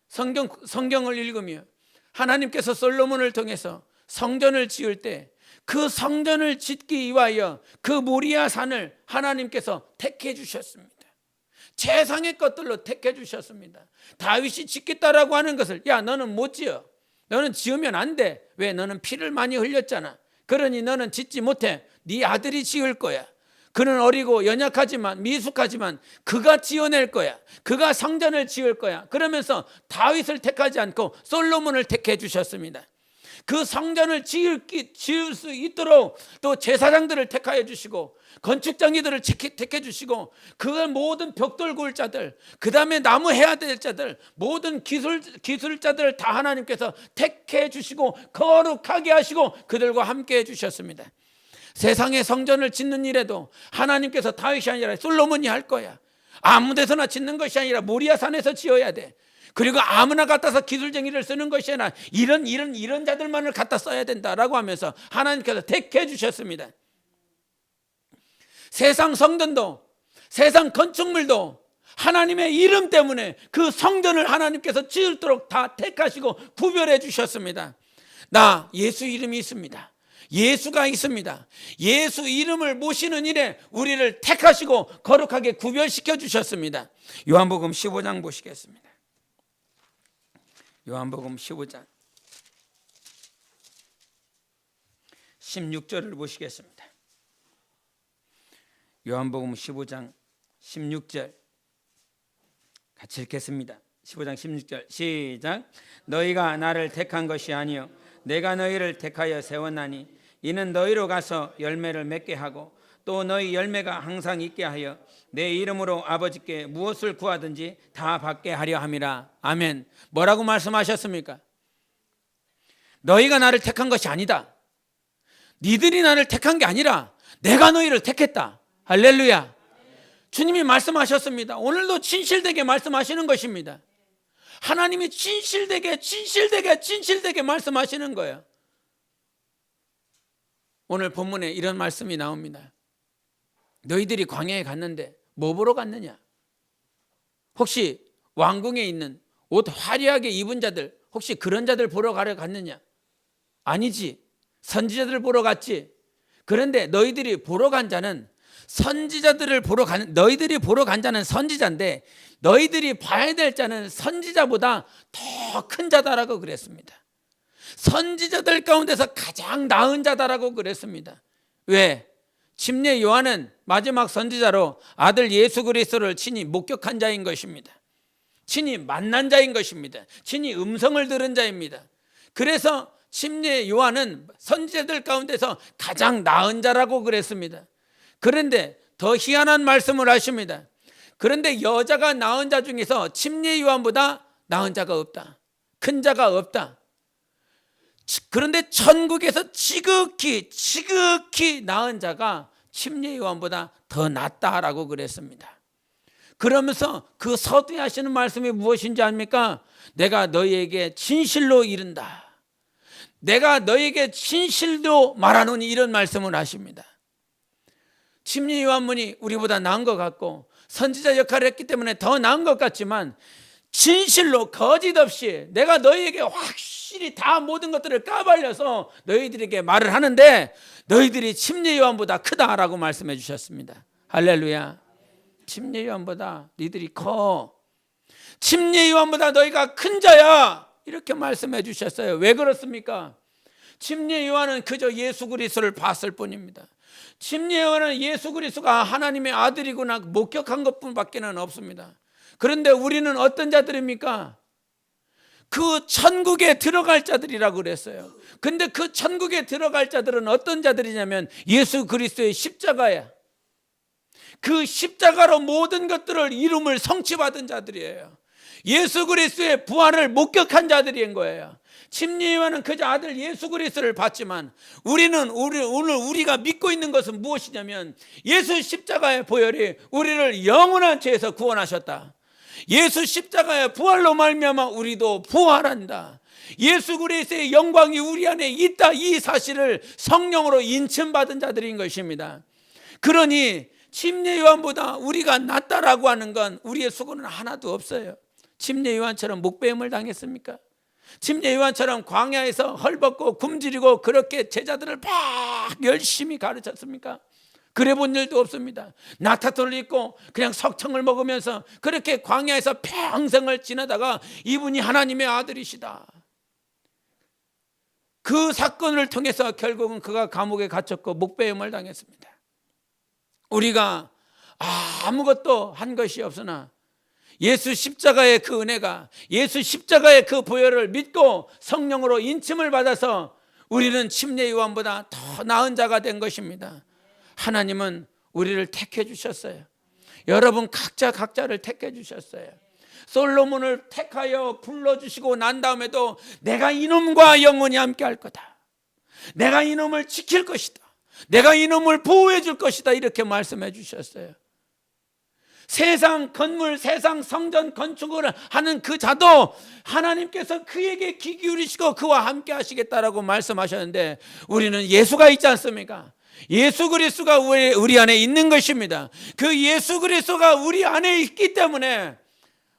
성경을 읽으며 하나님께서 솔로몬을 통해서 성전을 지을 때 그 성전을 짓기 위하여 그 모리아 산을 하나님께서 택해 주셨습니다. 최상의 것들로 택해 주셨습니다. 다윗이 짓겠다라고 하는 것을, 야, 너는 못 지어. 너는 지으면 안 돼. 왜? 너는 피를 많이 흘렸잖아. 그러니 너는 짓지 못해. 네 아들이 지을 거야. 그는 어리고 연약하지만 미숙하지만 그가 지어낼 거야. 그가 성전을 지을 거야. 그러면서 다윗을 택하지 않고 솔로몬을 택해 주셨습니다. 그 성전을 지을 수 있도록 또 제사장들을 택하여 주시고 건축장이들을 택해 주시고 그 모든 벽돌 구울 자들, 그 다음에 나무 해야 될 자들, 모든 기술자들을 다 하나님께서 택해 주시고 거룩하게 하시고 그들과 함께 해 주셨습니다. 세상의 성전을 짓는 일에도 하나님께서 다윗이 아니라 솔로몬이 할 거야. 아무 데서나 짓는 것이 아니라 모리아 산에서 지어야 돼. 그리고 아무나 갖다서 기술쟁이를 쓰는 것이 아니라 이런 자들만을 갖다 써야 된다라고 하면서 하나님께서 택해 주셨습니다. 세상 성전도, 세상 건축물도 하나님의 이름 때문에 그 성전을 하나님께서 지을도록 다 택하시고 구별해 주셨습니다. 나 예수 이름이 있습니다. 예수가 있습니다. 예수 이름을 모시는 일에 우리를 택하시고 거룩하게 구별시켜 주셨습니다. 요한복음 15장 보시겠습니다. 요한복음 15장 16절을 보시겠습니다. 요한복음 15장 16절 같이 읽겠습니다. 15장 16절 시작. 너희가 나를 택한 것이 아니요 내가 너희를 택하여 세웠나니 이는 너희로 가서 열매를 맺게 하고 또 너희 열매가 항상 있게 하여 내 이름으로 아버지께 무엇을 구하든지 다 받게 하려 함이라. 아멘. 뭐라고 말씀하셨습니까? 너희가 나를 택한 것이 아니다. 니들이 나를 택한 게 아니라 내가 너희를 택했다. 할렐루야. 주님이 말씀하셨습니다. 오늘도 진실되게 말씀하시는 것입니다. 하나님이 진실되게 말씀하시는 거예요. 오늘 본문에 이런 말씀이 나옵니다. 너희들이 광야에 갔는데 뭐 보러 갔느냐? 혹시 왕궁에 있는 옷 화려하게 입은 자들, 혹시 그런 자들 보러 가려 갔느냐? 아니지. 선지자들 보러 갔지. 그런데 너희들이 보러 간 자는 너희들이 보러 간 자는 선지자인데 너희들이 봐야 될 자는 선지자보다 더 큰 자다라고 그랬습니다. 선지자들 가운데서 가장 나은 자다라고 그랬습니다. 왜? 침례 요한은 마지막 선지자로 아들 예수 그리스도를 친히 목격한 자인 것입니다. 친히 만난 자인 것입니다. 친히 음성을 들은 자입니다. 그래서 침례 요한은 선지자들 가운데서 가장 나은 자라고 그랬습니다. 그런데 더 희한한 말씀을 하십니다. 그런데 여자가 낳은 자 중에서 침례 요한보다 나은 자가 없다. 큰 자가 없다. 그런데 천국에서 지극히 나은 자가 침례 요한보다 더 낫다라고 그랬습니다. 그러면서 그 서두에 하시는 말씀이 무엇인지 압니까? 내가 너희에게 진실로 이른다. 내가 너희에게 진실로 말하노니, 이런 말씀을 하십니다. 침례 요한문이 우리보다 나은 것 같고 선지자 역할을 했기 때문에 더 나은 것 같지만, 진실로 거짓 없이 내가 너희에게 확실히 다 모든 것들을 까발려서 너희들에게 말을 하는데 너희들이 침례 요한보다 크다라고 말씀해 주셨습니다. 할렐루야. 침례 요한보다 너희들이 커. 침례 요한보다 너희가 큰 자야, 이렇게 말씀해 주셨어요. 왜 그렇습니까? 침례 요한은 그저 예수 그리스도를 봤을 뿐입니다. 침례 요한은 예수 그리스도가 하나님의 아들이구나 목격한 것뿐밖에는 없습니다. 그런데 우리는 어떤 자들입니까? 그 천국에 들어갈 자들이라고 그랬어요. 근데 그 천국에 들어갈 자들은 어떤 자들이냐면 예수 그리스도의 십자가야. 그 십자가로 모든 것들을 이름을 성취받은 자들이에요. 예수 그리스도의 부활을 목격한 자들인 거예요. 침례 요한은 그저 아들 예수 그리스도를 봤지만 오늘 우리가 믿고 있는 것은 무엇이냐면 예수 십자가의 보혈이 우리를 영원한 죄에서 구원하셨다. 예수 십자가의 부활로 말미암아 우리도 부활한다. 예수 그리스도의 영광이 우리 안에 있다, 이 사실을 성령으로 인침받은 자들인 것입니다. 그러니 침례 요한보다 우리가 낫다라고 하는 건 우리의 수고는 하나도 없어요. 침례 요한처럼 목배임을 당했습니까? 침례 요한처럼 광야에서 헐벗고 굶주리고 그렇게 제자들을 막 열심히 가르쳤습니까? 그래 본 일도 없습니다. 나타돌을 입고 그냥 석청을 먹으면서 그렇게 광야에서 평생을 지내다가 이분이 하나님의 아들이시다, 그 사건을 통해서 결국은 그가 감옥에 갇혔고 목배임을 당했습니다. 우리가 아무것도 한 것이 없으나 예수 십자가의 그 은혜가, 예수 십자가의 그 보혈을 믿고 성령으로 인침을 받아서 우리는 침례 요한보다 더 나은 자가 된 것입니다. 하나님은 우리를 택해 주셨어요. 여러분 각자를 택해 주셨어요. 솔로몬을 택하여 불러주시고 난 다음에도 내가 이놈과 영원히 함께 할 거다, 내가 이놈을 지킬 것이다, 내가 이놈을 보호해 줄 것이다, 이렇게 말씀해 주셨어요. 세상 건물, 세상 성전 건축을 하는 그 자도 하나님께서 그에게 귀 기울이시고 그와 함께 하시겠다라고 말씀하셨는데, 우리는 예수가 있지 않습니까? 예수 그리스도가 우리 안에 있는 것입니다. 그 예수 그리스도가 우리 안에 있기 때문에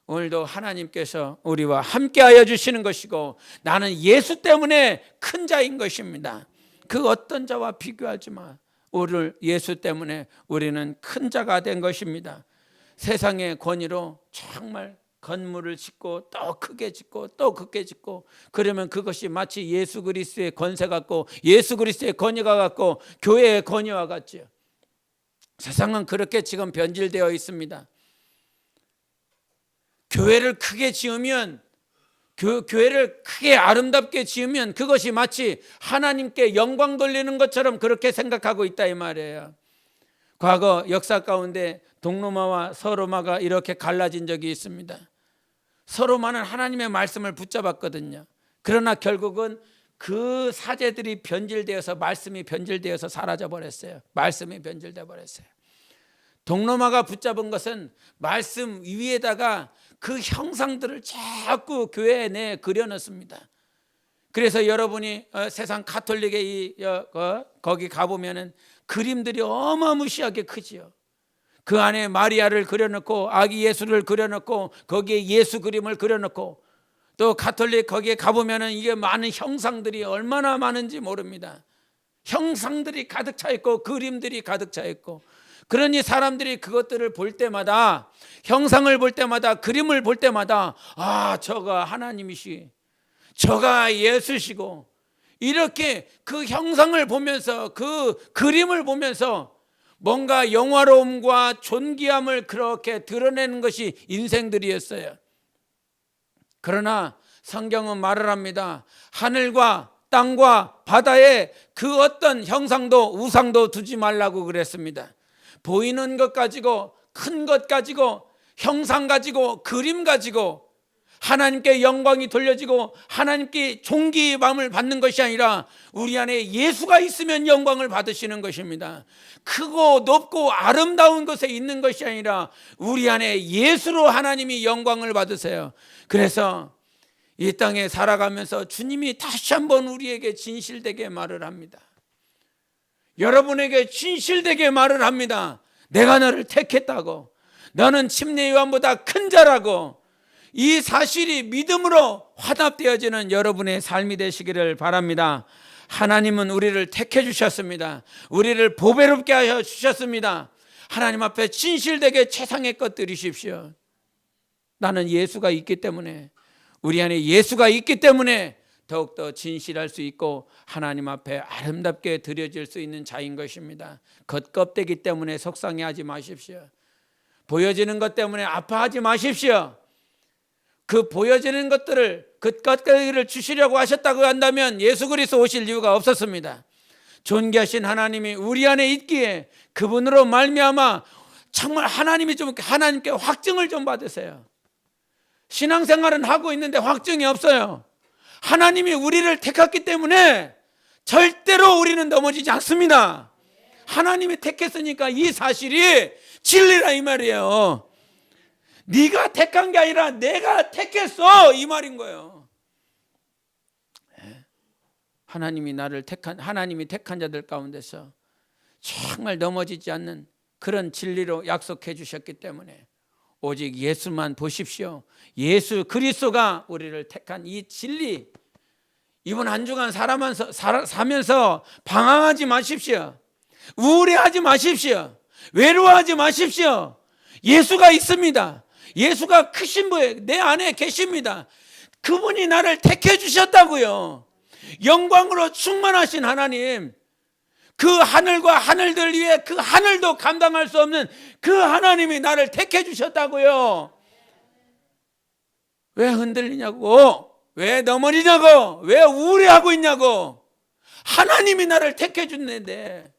오늘도 하나님께서 우리와 함께하여 주시는 것이고, 나는 예수 때문에 큰 자인 것입니다. 그 어떤 자와 비교하지 마. 오늘 예수 때문에 우리는 큰 자가 된 것입니다. 세상의 권위로 정말 건물을 짓고 또 크게 짓고 또 크게 짓고, 그러면 그것이 마치 예수 그리스도의 권세 같고 예수 그리스도의 권위가 같고 교회의 권위와 같죠. 세상은 그렇게 지금 변질되어 있습니다. 교회를 크게 지으면, 교회를 크게 아름답게 지으면 그것이 마치 하나님께 영광 돌리는 것처럼 그렇게 생각하고 있다, 이 말이에요. 과거 역사 가운데 동로마와 서로마가 이렇게 갈라진 적이 있습니다. 서로마는 하나님의 말씀을 붙잡았거든요. 그러나 결국은 그 사제들이 변질되어서, 말씀이 변질되어서 사라져 버렸어요. 말씀이 변질돼 버렸어요. 동로마가 붙잡은 것은 말씀 위에다가 그 형상들을 자꾸 교회 내에 그려넣습니다. 그래서 여러분이 세상 가톨릭의 거기 가보면은 그림들이 어마무시하게 크지요. 그 안에 마리아를 그려놓고 아기 예수를 그려놓고 거기에 예수 그림을 그려놓고, 또 가톨릭 거기에 가보면은 이게 많은 형상들이 얼마나 많은지 모릅니다. 형상들이 가득 차 있고 그림들이 가득 차 있고, 그러니 사람들이 그것들을 볼 때마다, 형상을 볼 때마다, 그림을 볼 때마다 저가 하나님이시, 저가 예수시고, 이렇게 그 형상을 보면서, 그 그림을 보면서 뭔가 영화로움과 존귀함을 그렇게 드러내는 것이 인생들이었어요. 그러나 성경은 말을 합니다. 하늘과 땅과 바다에 그 어떤 형상도 우상도 두지 말라고 그랬습니다. 보이는 것 가지고, 큰 것 가지고, 형상 가지고, 그림 가지고 하나님께 영광이 돌려지고 하나님께 존귀함을 받는 것이 아니라 우리 안에 예수가 있으면 영광을 받으시는 것입니다. 크고 높고 아름다운 것에 있는 것이 아니라 우리 안에 예수로 하나님이 영광을 받으세요. 그래서 이 땅에 살아가면서 주님이 다시 한번 우리에게 진실되게 말을 합니다. 여러분에게 진실되게 말을 합니다. 내가 너를 택했다고. 너는 침례 요한보다 큰 자라고. 이 사실이 믿음으로 화답되어지는 여러분의 삶이 되시기를 바랍니다. 하나님은 우리를 택해 주셨습니다. 우리를 보배롭게 하여 주셨습니다. 하나님 앞에 진실되게 최상의 것 드리십시오. 나는 예수가 있기 때문에, 우리 안에 예수가 있기 때문에 더욱더 진실할 수 있고 하나님 앞에 아름답게 드려질 수 있는 자인 것입니다. 겉껍데기 때문에 속상해하지 마십시오. 보여지는 것 때문에 아파하지 마십시오. 그 보여지는 것들을, 겉껍데기를 주시려고 하셨다고 한다면 예수 그리스도 오실 이유가 없었습니다. 존귀하신 하나님이 우리 안에 있기에 그분으로 말미암아 정말 하나님께 확증을 좀 받으세요. 신앙생활은 하고 있는데 확증이 없어요. 하나님이 우리를 택했기 때문에 절대로 우리는 넘어지지 않습니다. 하나님이 택했으니까 이 사실이 진리라 이 말이에요. 네가 택한 게 아니라 내가 택했어 이 말인 거예요. 하나님이 택한 자들 가운데서 정말 넘어지지 않는 그런 진리로 약속해 주셨기 때문에 오직 예수만 보십시오. 예수 그리스도가 우리를 택한 이 진리, 이번 한 주간 사면서 방황하지 마십시오. 우울해하지 마십시오. 외로워하지 마십시오. 예수가 있습니다. 예수가 크신 분, 내 안에 계십니다. 그분이 나를 택해 주셨다고요. 영광으로 충만하신 하나님, 그 하늘과 하늘들 위에 그 하늘도 감당할 수 없는 그 하나님이 나를 택해 주셨다고요. 왜 흔들리냐고, 왜 넘어지냐고, 왜 우울해하고 있냐고. 하나님이 나를 택해 줬는데,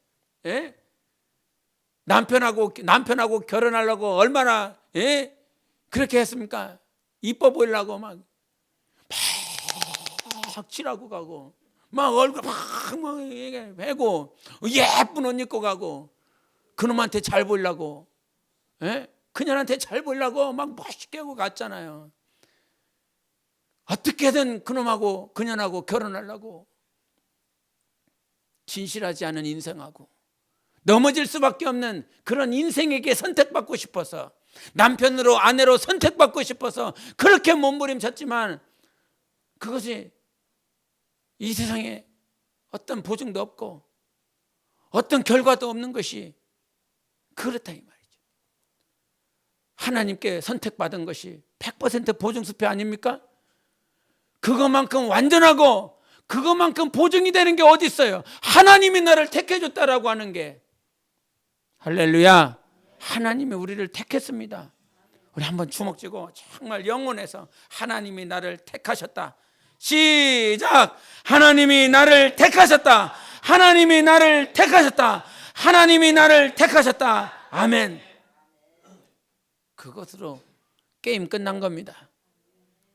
남편하고 결혼하려고 얼마나 그렇게 했습니까? 이뻐 보이려고 막 칠하고 가고, 막 얼굴 막 해고 예쁜 옷 입고 가고, 그놈한테 잘 보이려고, 그녀한테 잘 보이려고 막 멋있게 하고 갔잖아요. 어떻게든 그놈하고 그녀하고 결혼하려고. 진실하지 않은 인생하고 넘어질 수밖에 없는 그런 인생에게 선택받고 싶어서, 남편으로 아내로 선택받고 싶어서 그렇게 몸부림쳤지만 그것이 이 세상에 어떤 보증도 없고 어떤 결과도 없는 것이 그렇다 이 말이죠. 하나님께 선택받은 것이 100% 보증수표 아닙니까? 그것만큼 완전하고 그것만큼 보증이 되는 게 어디 있어요? 하나님이 나를 택해줬다라고 하는 게. 할렐루야. 하나님이 우리를 택했습니다. 우리 한번 주먹 쥐고 정말 영혼에서 하나님이 나를 택하셨다. 시작. 하나님이 나를 택하셨다. 하나님이 나를 택하셨다. 하나님이 나를 택하셨다. 아멘. 그것으로 게임 끝난 겁니다.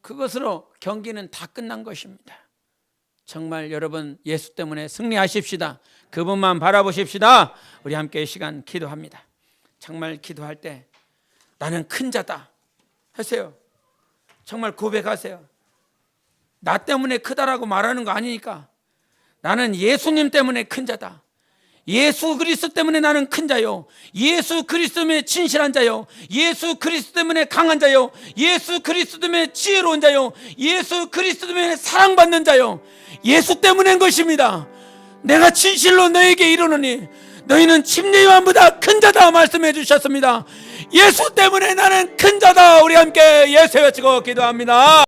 그것으로 경기는 다 끝난 것입니다. 정말 여러분 예수 때문에 승리하십시다. 그분만 바라보십시다. 우리 함께 이 시간 기도합니다. 정말 기도할 때 나는 큰 자다 하세요. 정말 고백하세요. 나 때문에 크다라고 말하는 거 아니니까. 나는 예수님 때문에 큰 자다. 예수 그리스도 때문에 나는 큰 자요. 예수 그리스도 때문에 진실한 자요. 예수 그리스도 때문에 강한 자요. 예수 그리스도 때문에 지혜로운 자요. 예수 그리스도 때문에 사랑받는 자요. 예수 때문인 것입니다. 내가 진실로 너에게 이르노니 너희는 침례 요한보다 큰 자다 말씀해 주셨습니다. 예수 때문에 나는 큰 자다. 우리 함께 예수 외치고 기도합니다.